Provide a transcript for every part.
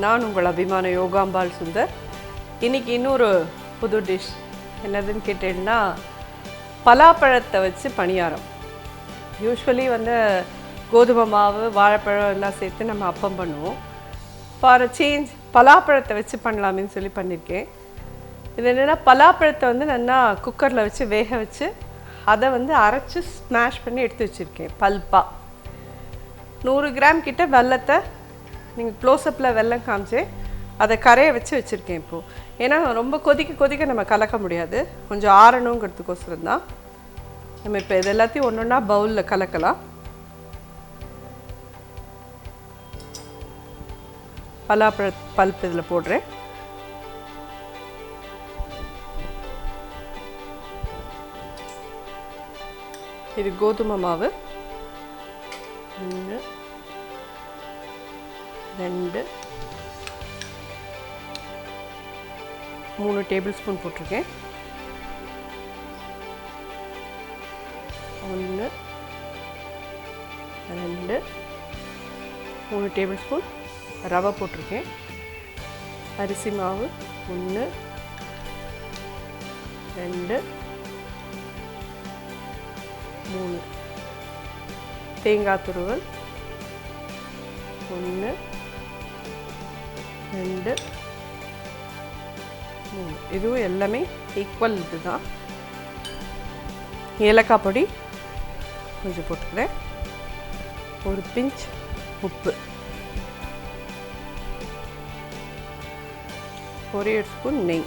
நான் உங்கள் அபிமான யோகாம்பால் சுந்தர். இன்றைக்கி இன்னொரு புது டிஷ் என்னதுன்னு கேட்டேன்னா பலாப்பழத்தை வச்சு பணியாரம். யூஸ்வலி கோதுமை மாவு வாழைப்பழம் எல்லாம் சேர்த்து நம்ம அப்பம் பண்ணுவோம். ஃபார் சேஞ்ச் பலாப்பழத்தை வச்சு பண்ணலாமேன்னு சொல்லி பண்ணியிருக்கேன். இது என்னென்னா பலாப்பழத்தை நல்லா குக்கரில் வச்சு வேக வச்சு அதை அரைச்சி ஸ்மாஷ் பண்ணி எடுத்து வச்சுருக்கேன். பல்பாக 100 கிராம் கிட்ட வெல்லத்தை நீங்கள் க்ளோஸ்அப்பில் வெல்லம் காமிச்சு அதை கரையை வச்சு வச்சுருக்கேன். இப்போது ஏன்னா ரொம்ப கொதிக்க நம்ம கலக்க முடியாது, கொஞ்சம் ஆறணுங்கிறதுக்கோசரம் தான். நம்ம இப்போ இது எல்லாத்தையும் ஒன்று ஒன்றா பவுலில் கலக்கலாம். பலாப்பழ பல்ப் இதில் போடுறேன். இது கோதுமை மாவு 1 2 3 டேபிள் ஸ்பூன் போட்டிருக்கேன். 1 2 3 டேபிள் ஸ்பூன் ரவை போட்டிருக்கேன். அரிசி மாவு 1 2 3 தேங்காய் துருவல் 1 2 3. இதுவும் எல்லாமே ஈக்குவல் இதுதான். ஏலக்காய் பொடி கொஞ்சம் போட்டுக்கிறேன். ஒரு பிஞ்ச் உப்பு, 1 ஸ்பூன் நெய்.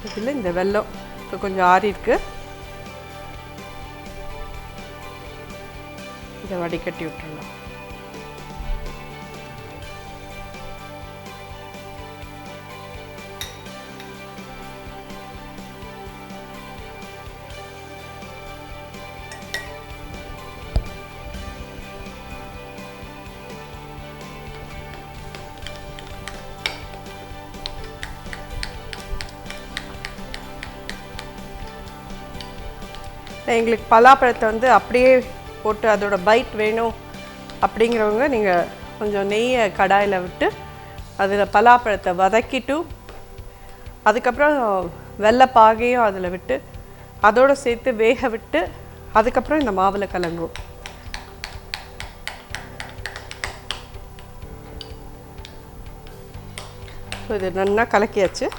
இதில் இந்த வெல்லம் இப்போ கொஞ்சம் ஆறி இருக்கு. இதை வடிகட்டி விட்டுறலாம். எங்களுக்கு பலாப்பழத்தை அப்படியே போட்டு அதோட பைட் வேணும் அப்படிங்கிறவங்க நீங்கள் கொஞ்சம் நெய்யை கடாயில் விட்டு அதில் பலாப்பழத்தை வதக்கிட்டு அதுக்கப்புறம் வெள்ளைப்பாகையும் அதில் விட்டு அதோடு சேர்த்து வேக விட்டு அதுக்கப்புறம் இந்த மாவில் கலங்கும். ஸோ இது நல்லா கலக்கியாச்சு.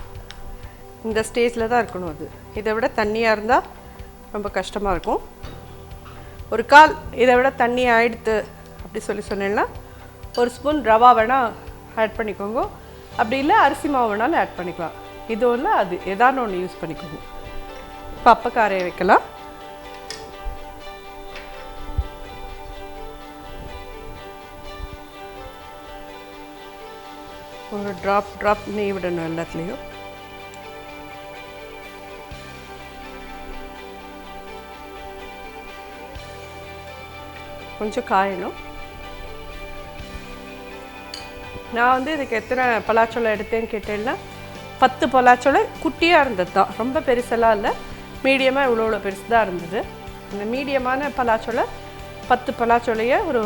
இந்த ஸ்டேஜில் தான் இருக்கணும். அது இதை விட தண்ணியாக இருந்தால் ரொம்ப கஷ்டமாக இருக்கும். ஒரு கால் இதை விட தண்ணி ஆகிடுது அப்படி சொன்னேன்னா 1 ஸ்பூன் ரவா வேணால் ஆட் பண்ணிக்கோங்க. அப்படி இல்லை அரிசி மாவு வேணாலும் ஆட் பண்ணிக்கலாம். இது இல்லை அது ஏதான ஒன்று யூஸ் பண்ணிக்கோங்க. இப்போ அப்பக்காரையை வைக்கலாம். ஒரு ட்ராப் நெய் விடணும் எல்லாத்துலேயும். கொஞ்சம் காயணும். நான் இதுக்கு எத்தனை பலாச்சோளம் எடுத்தேன்னு கேட்டேன்னா 10 பலாச்சோளம் குட்டியாக இருந்தது தான், ரொம்ப பெருசெல்லாம் இல்லை, மீடியமாக இவ்வளோ பெருசு தான் இருந்தது. இந்த மீடியமான பலாச்சோளம் 10 பலாச்சோளையை ஒரு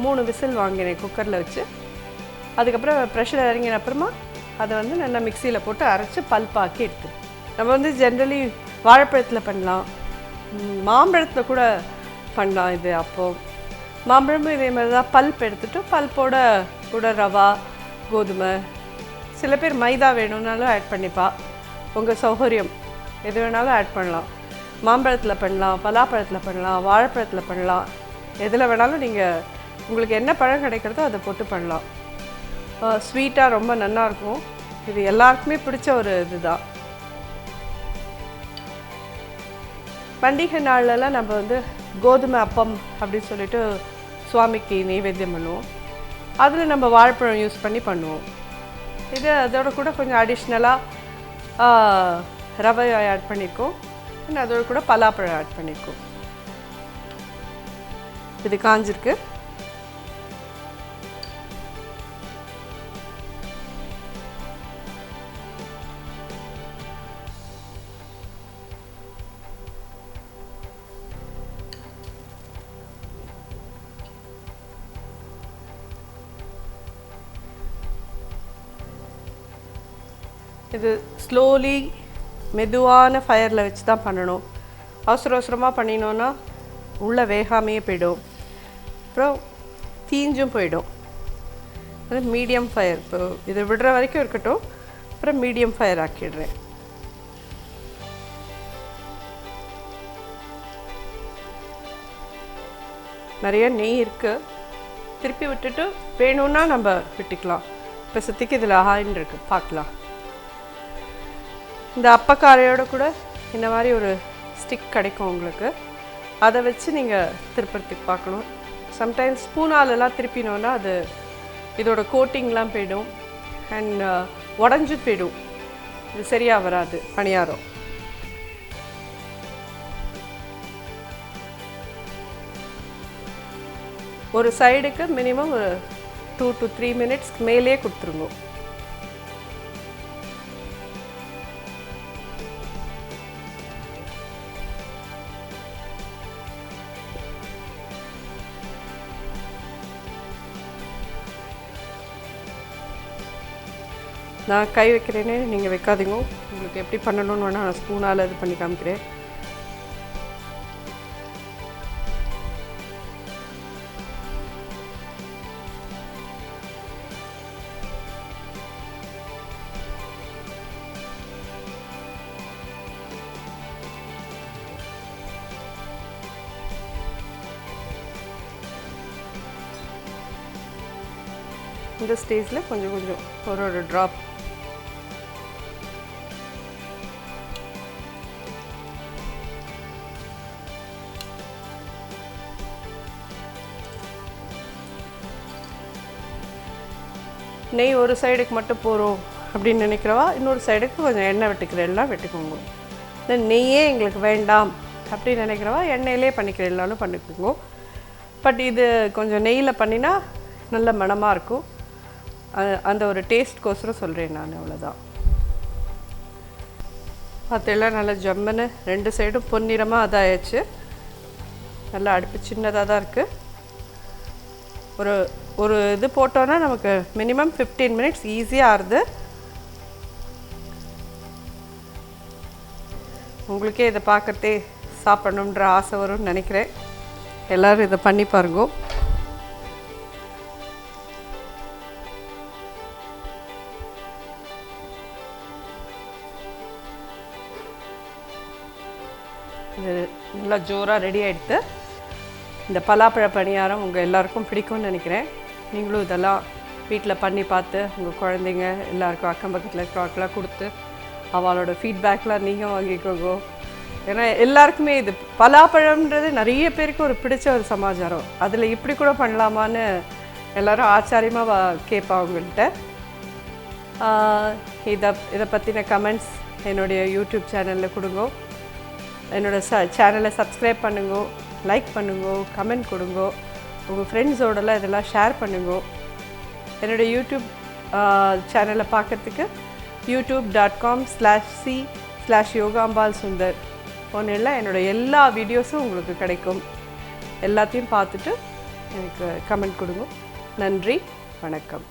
3 விசில் வாங்கினேன் குக்கரில் வச்சு. அதுக்கப்புறம் ப்ரெஷர் இறங்கின அப்புறமா அதை நல்லா மிக்சியில் போட்டு அரைச்சி பல்பாக்கி எடுத்து நம்ம ஜென்ரலி வாழைப்பழத்தில் பண்ணலாம், மாம்பழத்தில் கூட பண்ணலாம். இது அப்போது மாம்பழமும் இதே மாதிரி தான் பல்ப் எடுத்துகிட்டு பல்ப்போட கூட ரவா கோதுமை, சில பேர் மைதா வேணும்னாலும் ஆட் பண்ணிப்பா. உங்கள் சௌகரியம் எது வேணாலும் ஆட் பண்ணலாம். மாம்பழத்தில் பண்ணலாம், பலாப்பழத்தில் பண்ணலாம், வாழைப்பழத்தில் பண்ணலாம், எதில் வேணாலும் நீங்கள் உங்களுக்கு என்ன பழம் கிடைக்கிறதோ அதை போட்டு பண்ணலாம். ஸ்வீட்டாக ரொம்ப நல்லாயிருக்கும். இது எல்லாருக்குமே பிடிச்ச ஒரு இதுதான். பண்டிகை நாள்லலாம் நம்ம கோதுமை அப்பம் அப்படின்னு சொல்லிட்டு சுவாமிக்கு நெய்வேத்தியம் பண்ணுவோம். அதில் நம்ம வாழைப்பழம் யூஸ் பண்ணி பண்ணுவோம். இது அதோட கூட கொஞ்சம் அடிஷ்னலாக ரவை ஆட் பண்ணியிருக்கோம். அதோட கூட பலாப்பழம் ஆட் பண்ணியிருக்கோம். இது காஞ்சிருக்கு. இது ஸ்லோலி மெதுவான ஃபயரில் வச்சு தான் பண்ணணும். அவசரமாக பண்ணினோன்னா உள்ளே வேகாமையே போயிடும், அப்புறம் தீஞ்சும் போயிடும். அது மீடியம் ஃபயர், இப்போ இதை விடுற வரைக்கும் இருக்கட்டும், அப்புறம் மீடியம் ஃபயர் ஆக்கிடுறேன். நிறைய நெய் இருக்குது, திருப்பி விட்டுட்டு வேணும்னா நம்ம விட்டுக்கலாம். இப்போ சுற்றிக்கு இதில் ஆயில் இருக்குது, பார்க்கலாம். இந்த அப்பக்காரையோட கூட இந்த மாதிரி ஒரு ஸ்டிக் கிடைக்கும் உங்களுக்கு, அதை வச்சு நீங்கள் திருப்பறதுக்கு பார்க்கணும். சம்டைம்ஸ் ஸ்பூனாலெல்லாம் திருப்பினோன்னா அது இதோட கோட்டிங்லாம் போயிடும் அண்ட் உடஞ்சி போயிடும், இது சரியாக வராது பணியாரம். ஒரு சைடுக்கு மினிமம் ஒரு 2 to 3 மினிட்ஸ்க்கு மேலே கொடுத்துருங்க. நான் கை வைக்கிறேனே, நீங்கள் வைக்காதீங்க. உங்களுக்கு எப்படி பண்ணணும்னு வேணால் நான் ஸ்பூனால் இது பண்ணி காமிக்கிறேன். இந்த ஸ்டேஜில் கொஞ்சம் கொஞ்சம் ஒரு ட்ராப் நெய் ஒரு சைடுக்கு மட்டும் போகிறோம் அப்படின்னு நினைக்கிறவா இன்னொரு சைடுக்கு கொஞ்சம் எண்ணெய் வெட்டுக்கிறேன்லாம் வெட்டுக்கோங்க. இந்த நெய்யே எங்களுக்கு வேண்டாம் அப்படின்னு நினைக்கிறவா எண்ணெயிலே பண்ணிக்கிறேன்னாலும் பண்ணிக்கோங்க. பட் இது கொஞ்சம் நெய்யில் பண்ணினா நல்ல மணமாக இருக்கும், அந்த ஒரு டேஸ்ட்கோசரம் சொல்கிறேன் நான், அவ்வளோதான். அதெல்லாம் நல்லா ஜம்முன்னு 2 சைடும் பொன்னிறமாக அதாயிடுச்சு. நல்லா அடுப்பு சின்னதாக தான் இருக்குது. ஒரு இது போட்டோன்னா நமக்கு மினிமம் 15 மினிட்ஸ் ஈஸியாக ஆகுது. உங்களுக்கே இதை பார்க்குறதே சாப்பிடணுன்ற ஆசை வரும்னு நினைக்கிறேன். எல்லோரும் இதை பண்ணி பாருங்க. இது நல்லா ஜோராக ரெடி ஆகிடுது. இந்த பலாப்பழ பணியாரம் உங்கள் எல்லாருக்கும் பிடிக்கும்னு நினைக்கிறேன். நீங்களும் இதெல்லாம் வீட்டில் பண்ணி பார்த்து உங்கள் குழந்தைங்க எல்லாருக்கும் அக்கம் பக்கத்தில் இருக்கிறவங்களுக்கெல்லாம் கொடுத்து அவளோட ஃபீட்பேக்லாம் நீங்கள் வாங்கிக்கோங்க. ஏன்னா எல்லாருக்குமே இது பலாப்பழம்ன்றது நிறைய பேருக்கு ஒரு பிடிச்ச ஒரு சமாச்சாரம். அதில் இப்படி கூட பண்ணலாமான்னு எல்லோரும் ஆச்சரியமாக கேட்பாங்க உங்கள்கிட்ட. இதை பற்றின கமெண்ட்ஸ் என்னுடைய யூடியூப் சேனலில் கொடுங்க. என்னோடய சேனலை சப்ஸ்கிரைப் பண்ணுங்க, லைக் பண்ணுங்க, கமெண்ட் கொடுங்க. உங்கள் ஃப்ரெண்ட்ஸோடலாம் இதெல்லாம் ஷேர் பண்ணுங்க. என்னோடய யூடியூப் சேனலை பார்க்குறதுக்கு youtube.com/c/Yogambal Sundar ஒன்றில் என்னோடய எல்லா வீடியோஸும் உங்களுக்கு கிடைக்கும். எல்லாத்தையும் பார்த்துட்டு எனக்கு கமெண்ட் கொடுங்க. நன்றி, வணக்கம்.